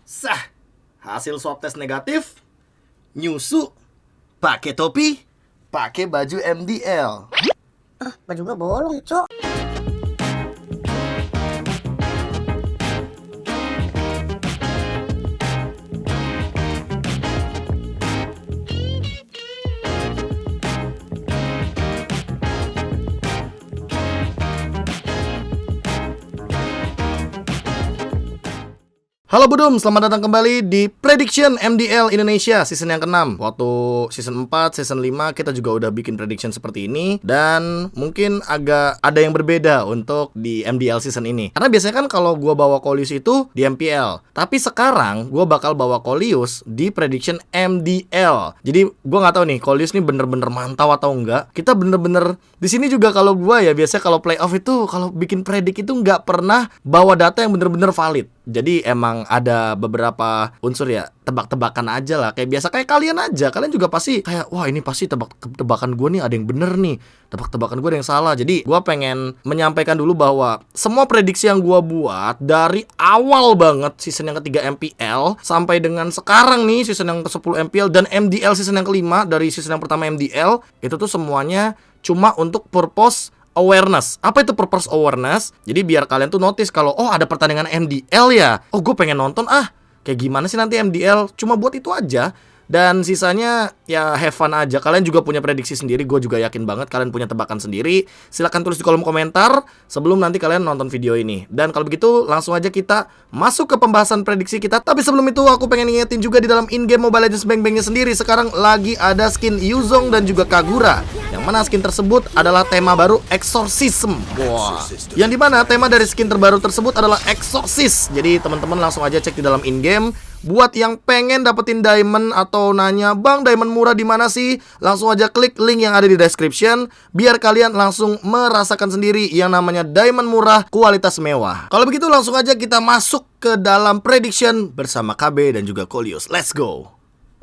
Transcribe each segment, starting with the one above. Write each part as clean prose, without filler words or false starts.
Sah, hasil swab tes negatif, nyusu, pakai topi, pakai baju MDL. Baju gua bolong, Cok. Halo Budum, selamat datang kembali di Prediction MDL Indonesia season yang ke-6. Waktu season 4, season 5 kita juga udah bikin prediction seperti ini. Dan mungkin agak ada yang berbeda untuk di MDL season ini. Karena biasanya kan kalau gua bawa Kolius itu di MPL. Tapi sekarang gua bakal bawa Kolius di Prediction MDL. Jadi gua nggak tahu nih Kolius nih bener-bener mantau atau enggak. Kita bener-bener di sini juga kalau gua ya biasanya kalau playoff itu kalau bikin predik itu nggak pernah bawa data yang bener-bener valid. Jadi emang ada beberapa unsur ya tebak-tebakan aja lah. Kayak biasa kayak kalian aja. Kalian juga pasti kayak wah ini pasti tebak-tebakan gue nih ada yang bener nih. Tebak-tebakan gue ada yang salah. Jadi gue pengen menyampaikan dulu bahwa semua prediksi yang gue buat dari awal banget season yang ketiga MPL sampai dengan sekarang nih season yang ke-10 MPL dan MDL season yang kelima dari season yang pertama MDL itu tuh semuanya cuma untuk purpose awareness. Apa itu purpose awareness? Jadi biar kalian tuh notice kalau oh ada pertandingan MDL ya. Oh gue pengen nonton kayak gimana sih nanti MDL. Cuma buat itu aja. Dan sisanya ya have fun aja. Kalian juga punya prediksi sendiri. Gue juga yakin banget kalian punya tebakan sendiri. Silahkan tulis di kolom komentar sebelum nanti kalian nonton video ini. Dan kalau begitu langsung aja kita masuk ke pembahasan prediksi kita. Tapi sebelum itu aku pengen ingetin juga di dalam in-game Mobile Legends Bang-Bangnya sendiri sekarang lagi ada skin Yuzong dan juga Kagura. Yang mana skin tersebut adalah tema baru Exorcism. Wah. Yang dimana tema dari skin terbaru tersebut adalah Exorcist. Jadi teman-teman langsung aja cek di dalam in-game. Buat yang pengen dapetin diamond atau nanya, "Bang, diamond murah di mana sih?" Langsung aja klik link yang ada di description biar kalian langsung merasakan sendiri yang namanya diamond murah kualitas mewah. Kalau begitu langsung aja kita masuk ke dalam prediction bersama KB dan juga Kolius. Let's go.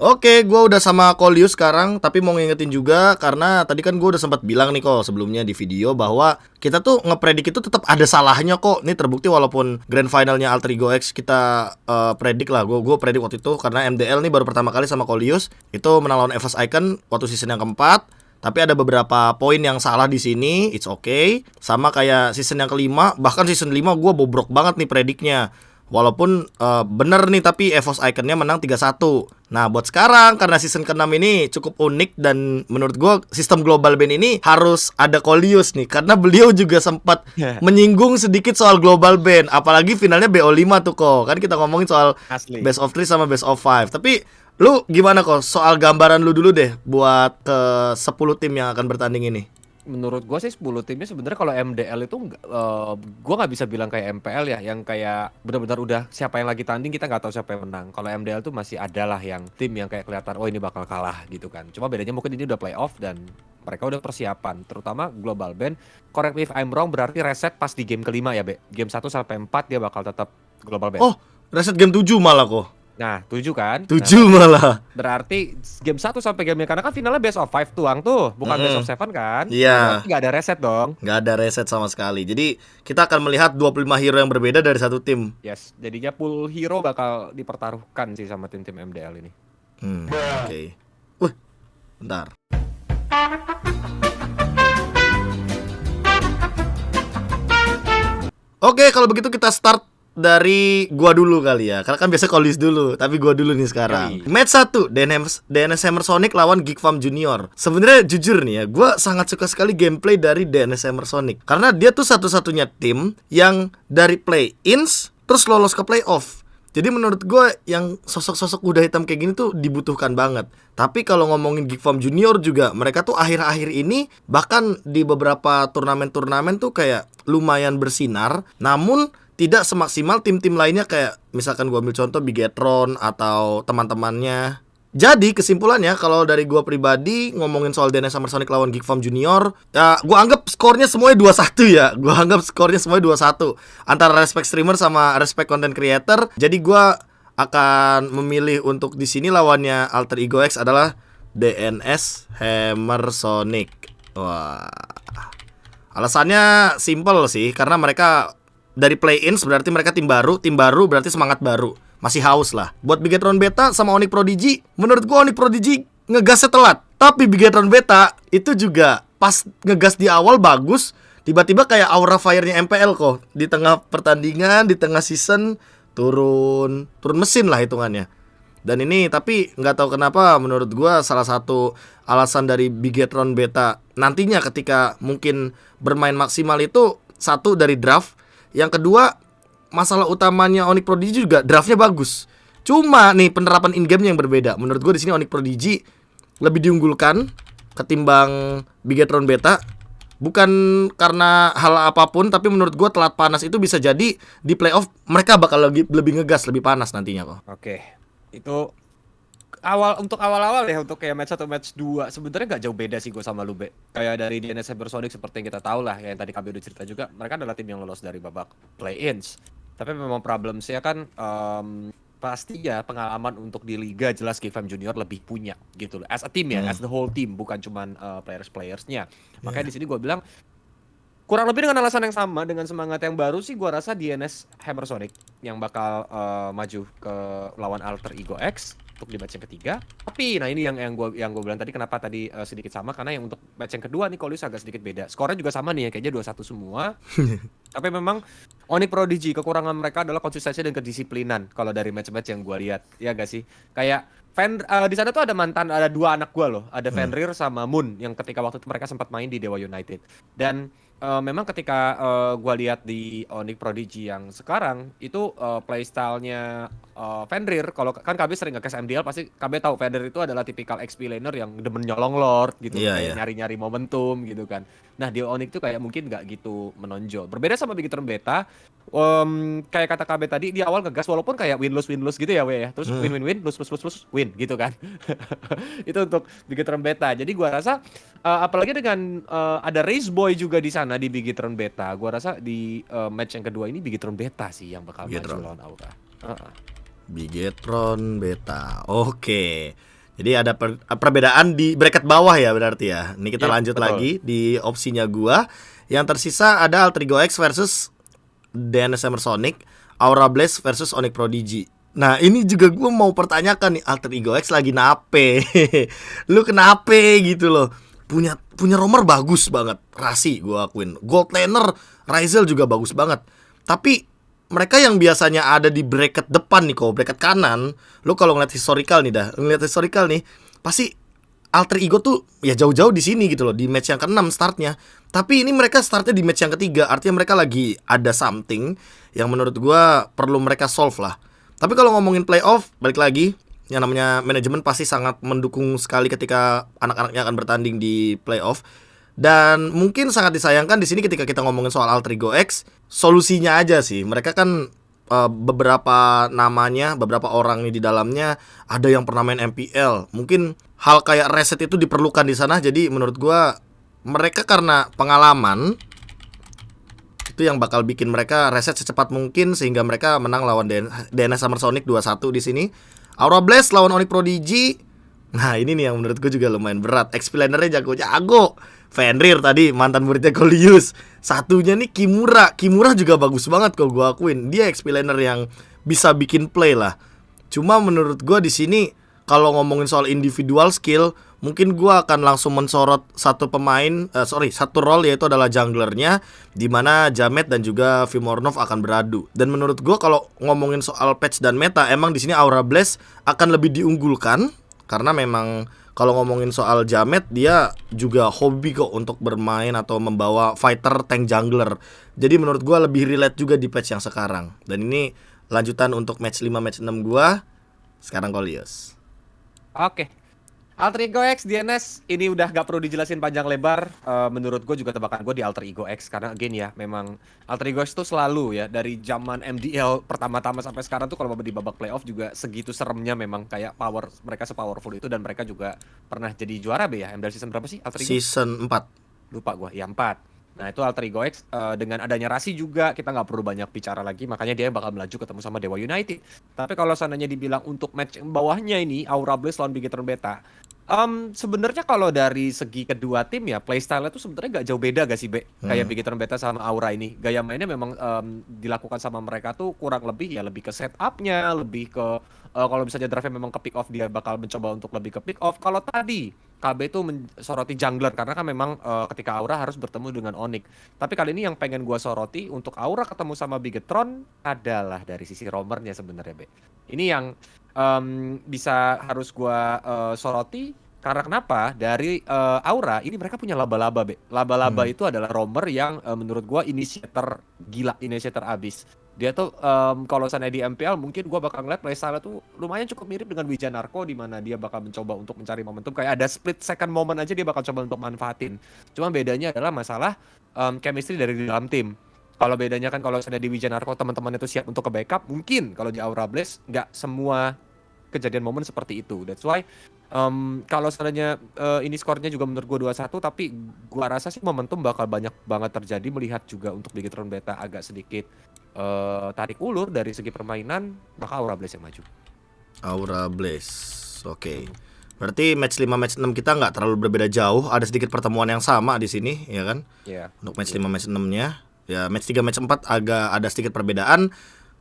Oke, gue udah sama Kolius sekarang, tapi mau ngingetin juga karena tadi kan gue udah sempat bilang nih kok sebelumnya di video bahwa kita tuh ngepredik itu tetap ada salahnya kok. Ini terbukti walaupun grand finalnya Alter Ego X kita predik lah. Gue predik waktu itu karena MDL nih baru pertama kali sama Kolius itu menang lawan EVOS Icon waktu season yang keempat. Tapi ada beberapa poin yang salah di sini, it's okay. Sama kayak season yang kelima, bahkan season 5 gue bobrok banget nih prediknya. Walaupun bener nih tapi EVOS Icon-nya menang 3-1. Nah buat sekarang karena season ke-6 ini cukup unik dan menurut gue sistem global ban ini harus ada Kolius nih. Karena beliau juga sempat menyinggung sedikit soal global ban. Apalagi finalnya BO5 tuh kok. Kan kita ngomongin soal Asli. best of 3 sama best of 5. Tapi lu gimana kok soal gambaran lu dulu deh buat ke 10 tim yang akan bertanding ini? Menurut gua sih 10 timnya sebenarnya kalau MDL itu gua nggak bisa bilang kayak MPL ya, yang kayak benar-benar udah siapa yang lagi tanding kita nggak tahu siapa yang menang. Kalau MDL tuh masih ada lah yang tim yang kayak kelihatan oh ini bakal kalah gitu kan. Cuma bedanya mungkin ini udah playoff dan mereka udah persiapan, terutama global ban. Correct me if I'm wrong, berarti reset pas di game kelima ya, Be. Game 1 sampai 4 dia bakal tetap global ban. Oh, reset game 7 malah kok. Nah, 7 kan? 7 Nah, malah. berarti game 1 sampai game karena kan finalnya best of 5 tuang tuh, bukan best of 7 kan? Iya. Berarti nggak ada reset dong. Nggak ada reset sama sekali. Jadi kita akan melihat 25 hero yang berbeda dari satu tim. Yes, jadinya pool hero bakal dipertaruhkan sih sama tim-tim MDL ini. Oke. Wih, bentar. Oke, kalau begitu kita start dari gua dulu kali ya. Karena kan biasa Kolius dulu, tapi gua dulu nih sekarang. Yoi. Match 1, DNS Hammer Sonic lawan Geek Farm Junior. Sebenarnya jujur nih ya, gua sangat suka sekali gameplay dari DNS Hammer Sonic. Karena dia tuh satu-satunya tim yang dari play-ins terus lolos ke playoff. Jadi menurut gue yang sosok-sosok kuda hitam kayak gini tuh dibutuhkan banget. Tapi kalau ngomongin Geek Farm Junior juga, mereka tuh akhir-akhir ini bahkan di beberapa turnamen-turnamen tuh kayak lumayan bersinar. Namun tidak semaksimal tim-tim lainnya kayak misalkan gue ambil contoh Bigetron atau teman-temannya. Jadi kesimpulannya kalau dari gua pribadi ngomongin soal DNS Summer Sonic lawan Geek Farm Junior, ya gua anggap skornya semuanya 2-1 ya. Gua anggap skornya semuanya 2-1 antara respect streamer sama respect content creator. Jadi gua akan memilih untuk di sini lawannya Alter Ego X adalah DNS Hammer Sonic. Wah. Alasannya simple sih karena mereka dari play-ins berarti mereka tim baru berarti semangat baru. masih haus lah. Buat Bigetron Beta sama Onyx Prodigy, menurut gua Onyx Prodigy ngegasnya telat. Tapi Bigetron Beta itu juga pas ngegas di awal bagus, tiba-tiba kayak aura fire-nya MPL kok. Di tengah pertandingan, di tengah season turun mesin lah hitungannya. Dan ini tapi nggak tahu kenapa menurut gua salah satu alasan dari Bigetron Beta nantinya ketika mungkin bermain maksimal itu satu dari draft, yang kedua masalah utamanya Onyx Prodigy juga draftnya bagus. Cuma nih penerapan in-game yang berbeda. Menurut gue di sini Onyx Prodigy lebih diunggulkan ketimbang Bigetron Beta. Bukan karena hal apapun, tapi menurut gue telat panas itu bisa jadi di playoff mereka bakal lebih ngegas, lebih panas nantinya kok. Oke, itu awal-awal ya, untuk kayak match 1 match 2 sebenarnya nggak jauh beda sih gue sama Lube. Kayak dari DNS Cybersonic seperti yang kita tahu lah, yang tadi kami udah cerita juga, mereka adalah tim yang lolos dari babak play-ins. Tapi memang problemsnya kan pasti ya pengalaman untuk di liga jelas GFM Junior lebih punya gitu loh. As a team ya, as the whole team, bukan cuman players-playersnya. Makanya di sini gue bilang kurang lebih dengan alasan yang sama, dengan semangat yang baru sih gue rasa DNS Hammersonic yang bakal maju ke lawan Alter Ego X untuk di match yang ketiga. Tapi nah ini yang gue bilang tadi, kenapa tadi sedikit sama, karena yang untuk match yang kedua nih Kolius agak sedikit beda. Skornya juga sama nih ya, kayaknya 2-1 semua. Tapi memang Onyx Prodigy kekurangan mereka adalah konsistensi dan kedisiplinan kalau dari match-match yang gue lihat. Ya gak sih? Kayak di sana tuh ada dua anak gue loh, ada Fenrir sama Moon yang ketika waktu itu mereka sempat main di Dewa United. Dan memang ketika gue lihat di Onyx Prodigy yang sekarang itu playstyle-nya Fenrir, kalau kan KB sering nge-cast MDL pasti KB tahu Fenrir itu adalah tipikal XP laner yang demen nyolong lord gitu, kayak nyari-nyari momentum gitu kan. Nah di Onyx tuh kayak mungkin nggak gitu menonjol. Berbeda sama Bigetron Beta, kayak kata KB tadi di awal ngegas walaupun kayak win lose gitu ya we ya, terus win lose win gitu kan. Itu untuk Bigetron Beta. Jadi gua rasa apalagi dengan ada Race Boy juga di sana di Bigetron Beta, gua rasa di match yang kedua ini Bigetron Beta sih yang bakal maju lawan Aura. Bigetron Beta. Oke. Jadi ada perbedaan di bracket bawah ya berarti ya. Ini kita lanjut lagi di opsinya gua. Yang tersisa ada Alter Ego X versus DNS Hammersonic, Aura Blaze versus Onyx Prodigy. Nah ini juga gue mau pertanyakan nih, Alter Ego X lagi nape? Lu kenape gitu loh? Punya romer bagus banget, Rasi gue akuin. Gold laner Ryzel juga bagus banget. Tapi mereka yang biasanya ada di bracket depan nih kok, bracket kanan, lu kalau ngeliat historical nih, pasti Alter Ego tuh ya jauh-jauh di sini gitu loh, di match yang ke-6 startnya. Tapi ini mereka startnya di match yang ketiga, artinya mereka lagi ada something yang menurut gua perlu mereka solve lah. Tapi kalau ngomongin playoff, balik lagi, yang namanya manajemen pasti sangat mendukung sekali ketika anak-anaknya akan bertanding di playoff. Dan mungkin sangat disayangkan di sini ketika kita ngomongin soal Alter Ego X, solusinya aja sih. Mereka kan beberapa namanya, beberapa orang nih di dalamnya ada yang pernah main MPL. Mungkin hal kayak reset itu diperlukan di sana. Jadi menurut gua mereka karena pengalaman itu yang bakal bikin mereka reset secepat mungkin sehingga mereka menang lawan DNS Hammersonic 2-1 di sini. Aura Blaze lawan Onyx Prodigy. Nah ini nih yang menurut gue juga lumayan berat. XP lanernya jago-jago. Fenrir tadi mantan muridnya Kolius. Satunya nih Kimura juga bagus banget kok gue akuin. Dia XP laner yang bisa bikin play lah. Cuma menurut gue di sini kalau ngomongin soal individual skill, mungkin gue akan langsung mensorot satu role, yaitu adalah junglernya, dimana Jamet dan juga Vimornov akan beradu. Dan menurut gue kalau ngomongin soal patch dan meta, emang di sini Aura Blaze akan lebih diunggulkan. Karena memang kalau ngomongin soal Jamet, dia juga hobi kok untuk bermain atau membawa fighter tank jungler. Jadi menurut gue lebih relate juga di patch yang sekarang. Dan ini lanjutan untuk match 5, match 6 gue. Sekarang Kolius. Oke. Alter Ego X, DNS, ini udah gak perlu dijelasin panjang lebar. Menurut gue juga tebakan gue di Alter Ego X. Karena again ya, memang Alter Ego X tuh selalu ya, dari zaman MDL pertama-tama sampai sekarang tuh kalau di babak playoff juga segitu seremnya memang. Kayak power, mereka sepowerful itu, dan mereka juga pernah jadi juara ya. MDL season berapa sih Alter Ego? Season 4. Lupa gue, ya 4. Nah itu Alter Ego X, dengan adanya Rasi juga kita nggak perlu banyak bicara lagi, makanya dia bakal melaju ketemu sama Dewa United. Tapi kalau seandainya dibilang untuk match yang bawahnya ini, Aura Blaze lawan Bigetron Beta, Sebenarnya kalau dari segi kedua tim ya playstyle-nya tuh sebenarnya nggak jauh beda gak sih, Be? Kayak Bigetron Beta sama Aura ini. Gaya mainnya memang dilakukan sama mereka tuh kurang lebih ya lebih ke setup-nya, lebih ke kalau misalnya drive memang ke pick off dia bakal mencoba untuk lebih ke pick off. Kalau tadi KB itu mensoroti jungler karena kan memang ketika Aura harus bertemu dengan Onyx. Tapi kali ini yang pengen gua soroti untuk Aura ketemu sama Bigetron adalah dari sisi roamernya sebenarnya, Be. Ini yang bisa harus gua soroti karena kenapa? Dari Aura ini mereka punya laba-laba, Be. Laba-laba itu adalah roamer yang menurut gua initiator gila, initiator abis. Dia tuh kalau misalnya di MPL mungkin gua bakal ngeliat playstyle tuh lumayan cukup mirip dengan Wijanarko di mana dia bakal mencoba untuk mencari momentum kayak ada split second moment aja dia bakal coba untuk manfaatin. Cuma bedanya adalah masalah chemistry dari dalam tim. Kalau bedanya kan kalau misalnya di Wijanarko teman-teman itu siap untuk ke backup, mungkin kalau di Aura Blaze nggak semua kejadian momen seperti itu. That's why kalau seandainya ini skornya juga menurut gue 2-1, tapi gua rasa sih momentum bakal banyak banget terjadi melihat juga untuk Bigetron Beta agak sedikit tarik ulur dari segi permainan, maka Aura Blaze yang maju. Aura Blaze. Oke. Berarti match 5 match 6 kita nggak terlalu berbeda jauh, ada sedikit pertemuan yang sama di sini, ya kan? Iya. Untuk match 5 match 6-nya. Ya, match 3 match 4 agak ada sedikit perbedaan.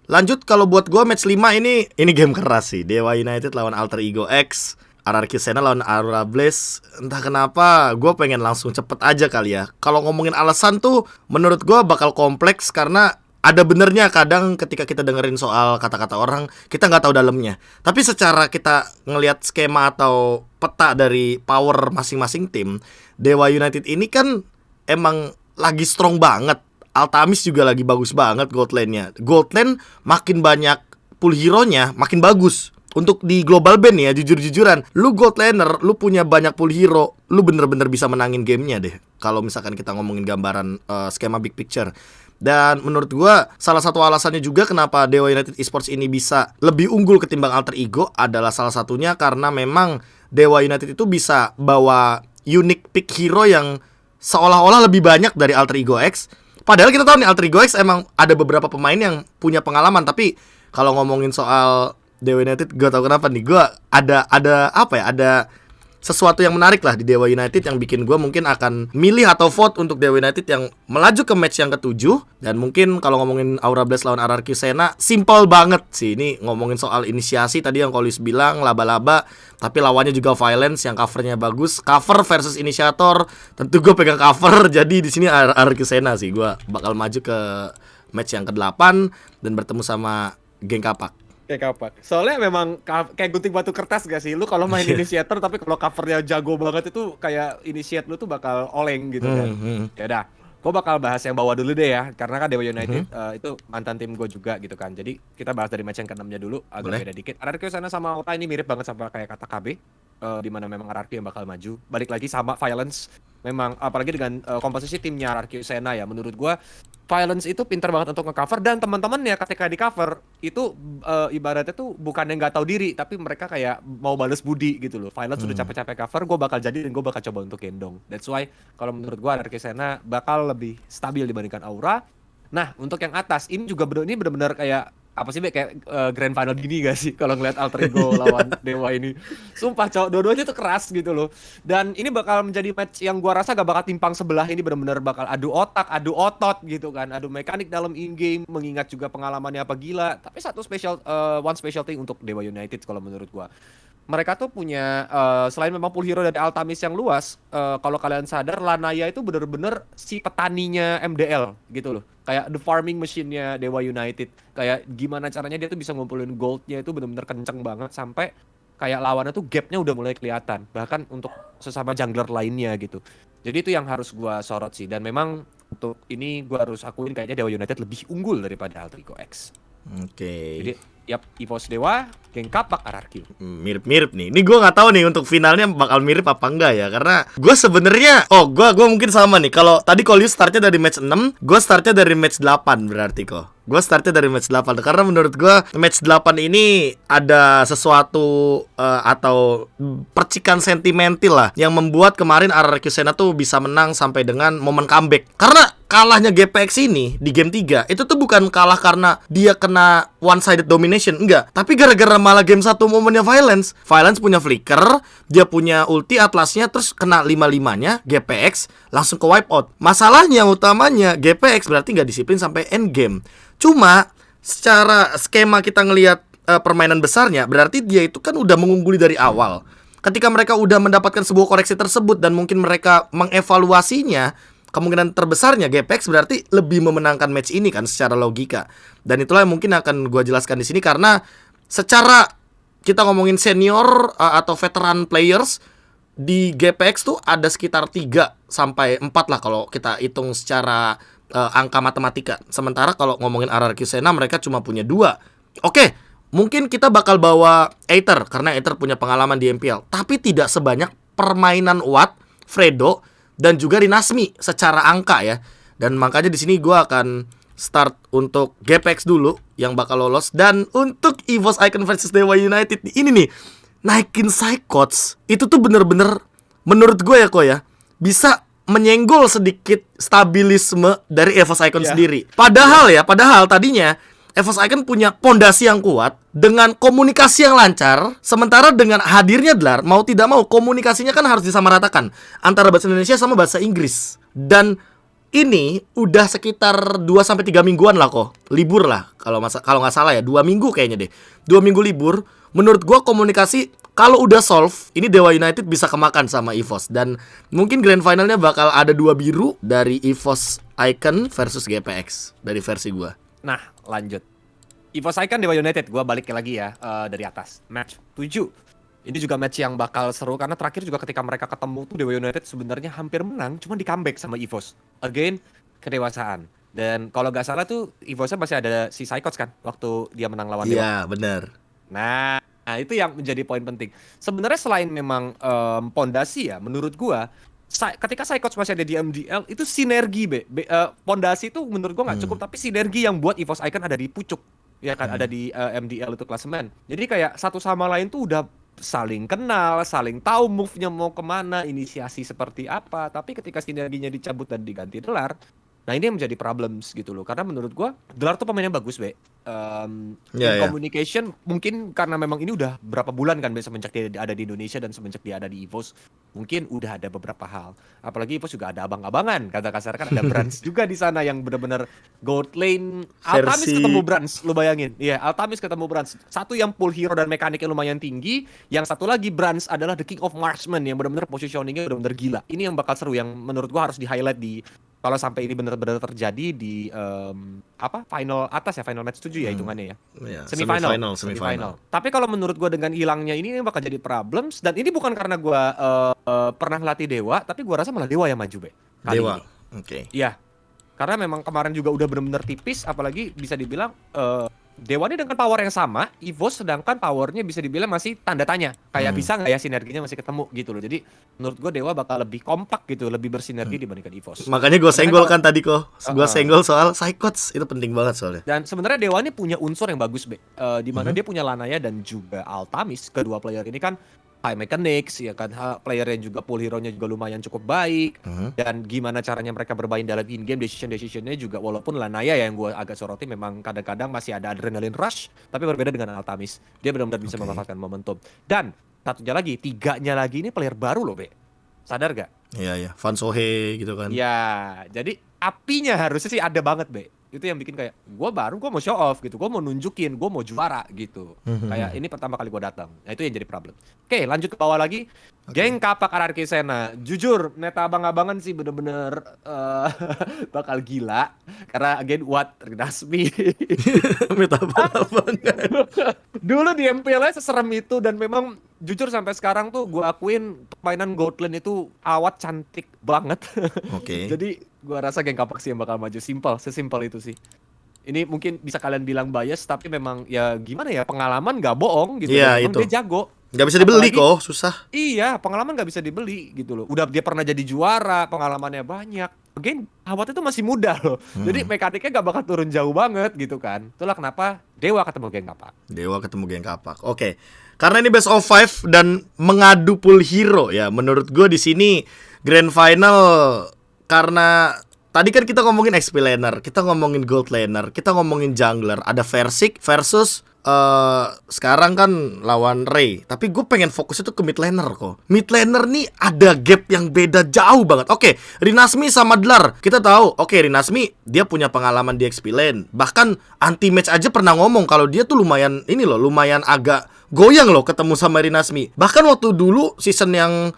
Lanjut kalau buat gua match 5 ini game keras sih. Dewa United lawan Alter Ego X, RRQ Sena lawan Aura Blaze. Entah kenapa gua pengen langsung cepet aja kali ya. Kalau ngomongin alasan tuh menurut gua bakal kompleks karena ada benernya kadang ketika kita dengerin soal kata-kata orang kita nggak tahu dalamnya. Tapi secara kita ngelihat skema atau peta dari power masing-masing tim, Dewa United ini kan emang lagi strong banget. Altamis juga lagi bagus banget gold lane-nya. Gold lane makin banyak pool hero-nya makin bagus. Untuk di global band ya, jujur-jujuran, lu gold laner, lu punya banyak pool hero, lu bener-bener bisa menangin gamenya deh. Kalau misalkan kita ngomongin gambaran skema big picture. Dan menurut gua salah satu alasannya juga kenapa Dewa United Esports ini bisa lebih unggul ketimbang Alter Ego adalah salah satunya karena memang Dewa United itu bisa bawa unique pick hero yang seolah-olah lebih banyak dari Alter Ego X. Padahal kita tahu nih Alter Ego X emang ada beberapa pemain yang punya pengalaman. Tapi kalau ngomongin soal Dewa United, gue tau kenapa nih, gue ada apa ya, ada sesuatu yang menarik lah di Dewa United yang bikin gue mungkin akan milih atau vote untuk Dewa United yang melaju ke match yang ke-7. Dan mungkin kalau ngomongin Aura Blaze lawan RRQ Sena, simple banget sih. Ini ngomongin soal inisiasi tadi yang Kolis bilang, laba-laba. Tapi lawannya juga Violence yang covernya bagus. Cover versus inisiator, tentu gue pegang cover. Jadi di sini RRQ Sena sih, gue bakal maju ke match yang ke-8 dan bertemu sama geng Kapak. Kayak kapan? Soalnya memang kayak gunting batu kertas gak sih? Lu kalau main initiator tapi kalau covernya jago banget itu kayak initiate lu tuh bakal oleng gitu kan. Ya udah, gue bakal bahas yang bawah dulu deh ya. Karena kan Dewa United itu mantan tim gue juga gitu kan. Jadi kita bahas dari match yang ke-6-nya dulu, agak beda dikit. RRQ sana sama Aura ini mirip banget sama kayak kata KB. Di mana memang RRQ yang bakal maju. Balik lagi sama Violence. Memang apalagi dengan komposisi timnya RRQ Sena ya, menurut gua Violence itu pintar banget untuk nge-cover dan teman-temannya ketika di cover itu ibaratnya tuh bukan yang nggak tahu diri tapi mereka kayak mau bales budi gitu loh. Violence sudah capek-capek cover, gue bakal jadi dan gue bakal coba untuk gendong. That's why kalau menurut gua RRQ Sena bakal lebih stabil dibandingkan Aura. Nah untuk yang atas ini juga benar-benar kayak apa sih, Be? Kayak grand final gini gak sih kalau ngeliat Alter Ego lawan Dewa ini. Sumpah cowok, dua-duanya tuh keras gitu loh. Dan ini bakal menjadi match yang gua rasa gak bakal timpang sebelah. Ini benar-benar bakal adu otak, adu otot gitu kan. Adu mekanik dalam in-game, mengingat juga pengalamannya apa gila. Tapi one special thing untuk Dewa United kalau menurut gua. Mereka tuh punya selain memang pool hero dari Altamis yang luas, kalau kalian sadar Lanaya itu bener-bener si petaninya MDL gitu loh. Kayak the farming machine-nya Dewa United. Kayak gimana caranya dia tuh bisa ngumpulin gold-nya itu bener-bener kenceng banget sampai kayak lawannya tuh gap-nya udah mulai kelihatan. Bahkan untuk sesama jungler lainnya gitu. Jadi itu yang harus gua sorot sih. Dan memang untuk ini gua harus akuin kayaknya Dewa United lebih unggul daripada Alter Ego X. Oke. Jadi EVOS Dewa, geng Kapak, RRQ. Mirip-mirip nih. Ini gue nggak tahu nih untuk finalnya bakal mirip apa enggak ya. Karena gue sebenarnya, gue mungkin sama nih. Kalau tadi Kolius startnya dari match 6, gue startnya dari match 8 berarti kok. Gue startnya dari match 8 karena menurut gue match 8 ini ada sesuatu atau percikan sentimental lah yang membuat kemarin RRQ Sena tuh bisa menang sampai dengan momen comeback. Karena kalahnya GPX ini di game 3 itu tuh bukan kalah karena dia kena one sided domination, enggak, tapi gara-gara malah game 1 momennya Violence punya flicker, dia punya ulti Atlasnya, terus kena 5-5-nya GPX langsung ke wipe out. Masalahnya utamanya GPX berarti nggak disiplin sampai end game. Cuma secara skema kita ngelihat permainan besarnya, berarti dia itu kan udah mengungguli dari awal. Ketika mereka udah mendapatkan sebuah koreksi tersebut dan mungkin mereka mengevaluasinya, kemungkinan terbesarnya GPX berarti lebih memenangkan match ini kan secara logika. Dan itulah yang mungkin akan gue jelaskan di sini, karena secara kita ngomongin senior atau veteran players di GPX tuh ada sekitar 3 sampai 4 lah kalau kita hitung secara angka matematika. Sementara kalau ngomongin RRQ Sena mereka cuma punya 2. Oke, mungkin kita bakal bawa Aether karena Aether punya pengalaman di MPL, tapi tidak sebanyak permainan Watt, Fredo, dan juga Rinasmi secara angka ya. Dan makanya di sini gue akan start untuk GPX dulu yang bakal lolos. Dan untuk EVOS Icon versus Dewa United ini nih, naikin Psychots itu tuh bener-bener menurut gue ya bisa menyenggol sedikit stabilisme dari EVOS Icon sendiri. Padahal tadinya EVOS Icon punya pondasi yang kuat dengan komunikasi yang lancar. Sementara dengan hadirnya Dlar, mau tidak mau komunikasinya kan harus disamaratakan antara bahasa Indonesia sama bahasa Inggris. Dan ini udah sekitar 2-3 mingguan lah kok. Libur lah kalau nggak salah ya, 2 minggu kayaknya deh. 2 minggu libur. Menurut gua komunikasi kalau udah solve, ini Dewa United bisa kemakan sama EVOS. Dan mungkin grand finalnya bakal ada 2 biru dari EVOS Icon versus GPX dari versi gua. Nah, lanjut. EVOS Icon Dewa United, gue balik lagi ya dari atas. Match 7. Ini juga match yang bakal seru karena terakhir juga ketika mereka ketemu tuh Dewa United sebenarnya hampir menang, cuma di comeback sama EVOS. Again, kedewasaan. Dan kalau nggak salah tuh EVOS-nya masih ada si Psychots kan waktu dia menang lawan Dewa. Iya, benar. Nah, itu yang menjadi poin penting. Sebenarnya selain memang pondasi ya, menurut gua ketika Psychots masih ada di MDL itu sinergi pondasi itu menurut gua nggak cukup, tapi sinergi yang buat EVOS Icon ada di pucuk ya kan, ada di MDL itu klasemen. Jadi kayak satu sama lain tuh udah saling kenal, saling tahu move-nya mau kemana, inisiasi seperti apa. Tapi ketika sinerginya dicabut dan diganti Delar, nah ini yang menjadi problems gitu loh. Karena menurut gua Delar tuh pemainnya bagus communication mungkin karena memang ini udah berapa bulan kan semenjak dia ada di Indonesia dan semenjak dia ada di EVOS, mungkin udah ada beberapa hal. Apalagi EVOS juga ada abang-abangan, kata kasar kan, ada Brands juga di sana yang benar-benar gold lane. Altamis ketemu Brands, lu bayangin. Iya, Altamis ketemu Brands. Satu yang full hero dan mekaniknya lumayan tinggi, yang satu lagi Brands adalah the king of marksman yang benar-benar positioningnya benar-benar gila. Ini yang bakal seru, yang menurut gua harus di-highlight di kalau sampai ini benar-benar terjadi di final atas ya, final match 7 ya hitungannya ya. Semifinal. Tapi kalau menurut gua dengan hilangnya ini bakal jadi problems, dan ini bukan karena gua pernah latih Dewa, tapi gua rasa malah Dewa yang maju Dewa. Oke. Iya. Karena memang kemarin juga udah benar-benar tipis, apalagi bisa dibilang Dewa ini dengan power yang sama, EVOS sedangkan powernya bisa dibilang masih tanda tanya. Kayak bisa nggak ya sinerginya masih ketemu gitu loh. Jadi menurut gue Dewa bakal lebih kompak gitu, lebih bersinergi dibandingkan EVOS. Makanya gue senggol kan tadi kok. Gue senggol soal Psychots, itu penting banget soalnya. Dan sebenarnya Dewa ini punya unsur yang bagus, di mana dia punya Lanaya dan juga Altamis. Kedua player ini kan high mechanics ya kan, player yang juga full hero-nya juga lumayan cukup baik. Dan gimana caranya mereka bermain dalam in game, decision-nya juga, walaupun Lanaya yang gue agak soroti memang kadang-kadang masih ada adrenaline rush, tapi berbeda dengan Altamis. Dia benar-benar bisa memanfaatkan momentum. Dan satunya lagi, tiganya lagi ini player baru loh, sadar gak? Iya, Van Sohe gitu kan. Ya, jadi apinya harusnya sih ada banget, itu yang bikin kayak gue mau show off gitu, gue mau nunjukin gue mau juara gitu. Kayak ini pertama kali gue datang. Nah itu yang jadi problem. Oke, lanjut ke bawah lagi. Geng Kapak RRQ Sena, jujur meta abang-abangan sih bener-bener bakal gila karena again what Rinasmi. Meta abang-abangan. Dulu di MPL seserem itu, dan memang jujur sampai sekarang tuh gue akuin permainan Gold Lane itu awat cantik banget. Oke. Jadi gua rasa Geng Kapak sih yang bakal maju, sesimpel itu sih. Ini mungkin bisa kalian bilang bias, tapi memang ya gimana ya, pengalaman gak bohong gitu. Iya, memang itu. Dia jago. Gak bisa dibeli kok, susah. Iya, pengalaman gak bisa dibeli gitu loh. Udah dia pernah jadi juara, pengalamannya banyak. Again, Awat itu masih muda loh. Jadi mekaniknya gak bakal turun jauh banget gitu kan. Itulah kenapa Dewa ketemu Geng Kapak. Oke. Karena ini best of 5 dan mengadu pool hero ya. Menurut gue di sini grand final, karena tadi kan kita ngomongin XP laner, kita ngomongin gold laner, kita ngomongin jungler, ada Versik versus sekarang kan lawan Ray. Tapi gue pengen fokus itu ke mid laner kok. Mid laner nih ada gap yang beda jauh banget. Oke, Rinasmi sama Dlar. Kita tahu, oke, Rinasmi dia punya pengalaman di XP lane. Bahkan anti match aja pernah ngomong kalau dia tuh lumayan ini loh, lumayan agak goyang loh ketemu sama Rinasmi. Bahkan waktu dulu season yang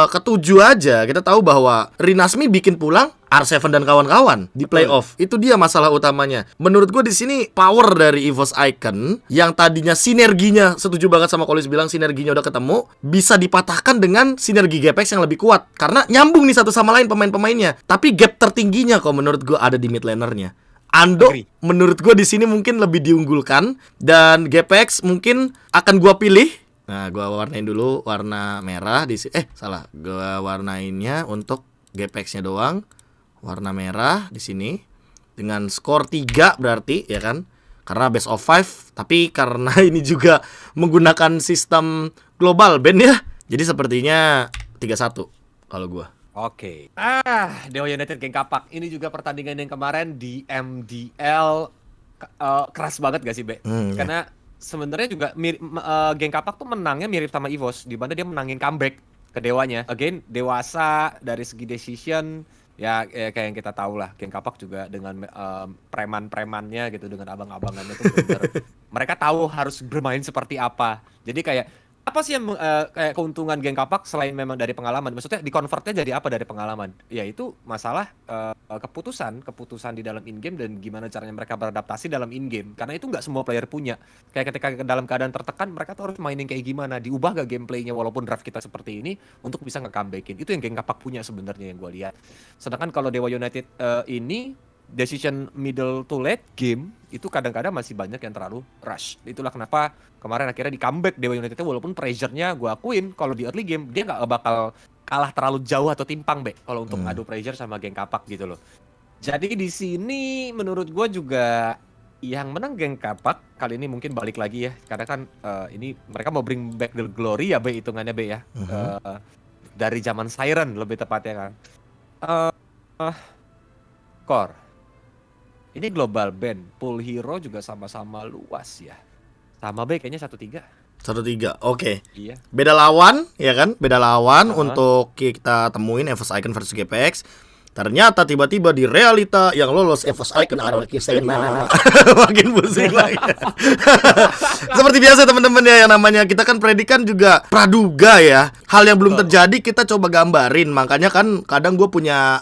ketujuh aja kita tahu bahwa Rinasmi bikin pulang R7 dan kawan-kawan di playoff. Itu dia masalah utamanya. Menurut gue di sini power dari EVOS Icon yang tadinya sinerginya, setuju banget sama Kolis bilang sinerginya udah ketemu, bisa dipatahkan dengan sinergi GPX yang lebih kuat karena nyambung nih satu sama lain pemain-pemainnya. Tapi gap tertingginya kok menurut gue ada di mid lanernya. Ando menurut gue di sini mungkin lebih diunggulkan dan GPX mungkin akan gue pilih. Nah, gue warnain dulu warna merah di sini. Salah. Gue warnainnya untuk GPX-nya doang. Warna merah di sini dengan skor 3 berarti ya kan? Karena best of 5, tapi karena ini juga menggunakan sistem global band ya. Jadi sepertinya 3-1 kalau gua. Oke. Dewa United geng kapak. Ini juga pertandingan yang kemarin di MDL keras banget gak sih, Be? Karena sebenarnya juga geng kapak tuh menangnya mirip sama EVOS, di mana dia menangin comeback ke Dewanya. Again, dewasa dari segi decision. Ya kayak yang kita tahu lah, geng kapak juga dengan preman-premannya gitu, dengan abang-abangannya tuh bener. Mereka tahu harus bermain seperti apa. Jadi kayak apa sih yang kayak keuntungan geng kapak selain memang dari pengalaman? Maksudnya di convertnya jadi apa dari pengalaman? Ya itu masalah keputusan di dalam in-game dan gimana caranya mereka beradaptasi dalam in-game. Karena itu nggak semua player punya. Kayak ketika dalam keadaan tertekan, mereka tuh harus mainin kayak gimana, diubah gak gameplaynya walaupun draft kita seperti ini untuk bisa nge-comebackin. Itu yang geng kapak punya sebenarnya yang gue lihat. Sedangkan kalau Dewa United ini decision middle to late game itu kadang-kadang masih banyak yang terlalu rush. Itulah kenapa kemarin akhirnya di comeback Dewa United walaupun pressure-nya gue akuin kalau di early game dia nggak bakal kalah terlalu jauh atau timpang kalau untuk adu pressure sama geng kapak gitu loh. Jadi di sini menurut gue juga yang menang geng kapak kali ini mungkin balik lagi ya, karena kan ini mereka mau bring back the glory ya hitungannya ya. Dari zaman Siren lebih tepatnya kan. Core. Ini global band, pool hero juga sama-sama luas ya. Sama kayaknya 1-3. 1-3, oke. Iya. Beda lawan, ya kan? Beda lawan untuk kita temuin EVOS Icon versus GPX. Ternyata tiba-tiba di realita yang lolos EVOS Icon adalah Kirsten. Makin pusing lagi. Seperti biasa teman-teman ya, yang namanya kita kan predikan juga praduga ya. Hal yang belum terjadi kita coba gambarin. Makanya kan kadang gue punya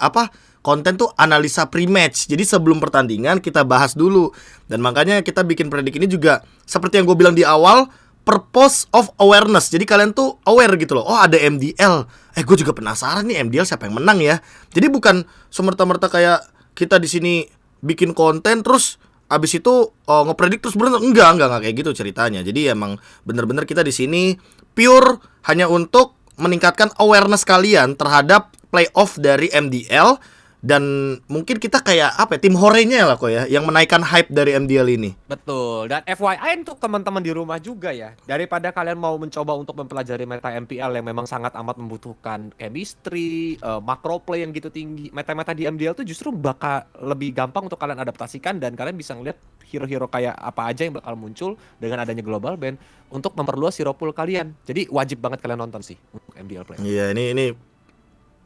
konten tuh analisa pre-match. Jadi sebelum pertandingan kita bahas dulu. Dan makanya kita bikin predik ini juga seperti yang gue bilang di awal, purpose of awareness. Jadi kalian tuh aware gitu loh. Oh ada MDL. Gue juga penasaran nih MDL siapa yang menang ya. Jadi bukan semerta-merta kayak kita di sini bikin konten terus abis itu ngepredik terus bener. Enggak kayak gitu ceritanya. Jadi emang bener-bener kita di sini pure hanya untuk meningkatkan awareness kalian terhadap playoff dari MDL. Dan mungkin kita kayak tim horenya lah kok ya, yang menaikkan hype dari MDL ini. Betul. Dan FYI untuk teman-teman di rumah juga ya, daripada kalian mau mencoba untuk mempelajari meta MPL yang memang sangat amat membutuhkan chemistry, macro play yang gitu tinggi, meta-meta di MDL tuh justru bakal lebih gampang untuk kalian adaptasikan dan kalian bisa ngeliat hero-hero kayak apa aja yang bakal muncul dengan adanya global band untuk memperluas hero pool kalian. Jadi wajib banget kalian nonton sih untuk MDL play. Iya, ini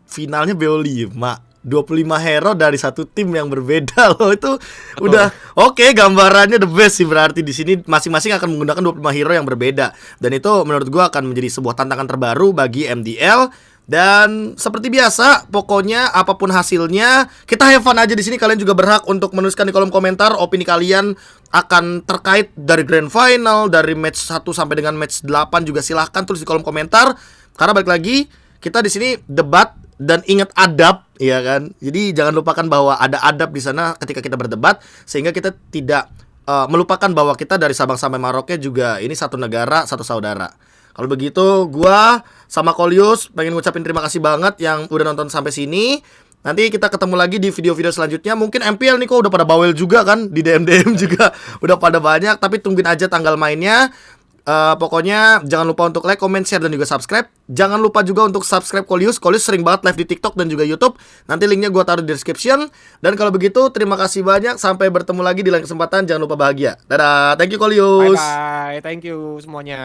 finalnya BO5. 25 hero dari satu tim yang berbeda loh. Itu udah oke, gambarannya the best sih. Berarti di sini masing-masing akan menggunakan 25 hero yang berbeda. Dan itu menurut gua akan menjadi sebuah tantangan terbaru bagi MDL. Dan seperti biasa, pokoknya apapun hasilnya, kita have fun aja di sini. Kalian juga berhak untuk menuliskan di kolom komentar opini kalian akan terkait dari grand final, dari match 1 sampai dengan match 8 juga silahkan tulis di kolom komentar. Karena balik lagi, kita di sini debat dan ingat adab, ya kan? Jadi jangan lupakan bahwa ada adab di sana ketika kita berdebat, sehingga kita tidak melupakan bahwa kita dari Sabang sampai Merauke juga ini satu negara, satu saudara. Kalau begitu, gua sama Kolius pengen ngucapin terima kasih banget yang udah nonton sampai sini. Nanti kita ketemu lagi di video-video selanjutnya. Mungkin MPL nih kok udah pada bawel juga kan, di DM-DM juga udah pada banyak, tapi tungguin aja tanggal mainnya. Pokoknya jangan lupa untuk like, comment, share, dan juga subscribe. Jangan lupa juga untuk subscribe Kolius. Kolius sering banget live di TikTok dan juga YouTube. Nanti linknya gue taruh di description. Dan kalau begitu, terima kasih banyak. Sampai bertemu lagi di lain kesempatan. Jangan lupa bahagia. Dadah, thank you Kolius. Bye bye, thank you semuanya.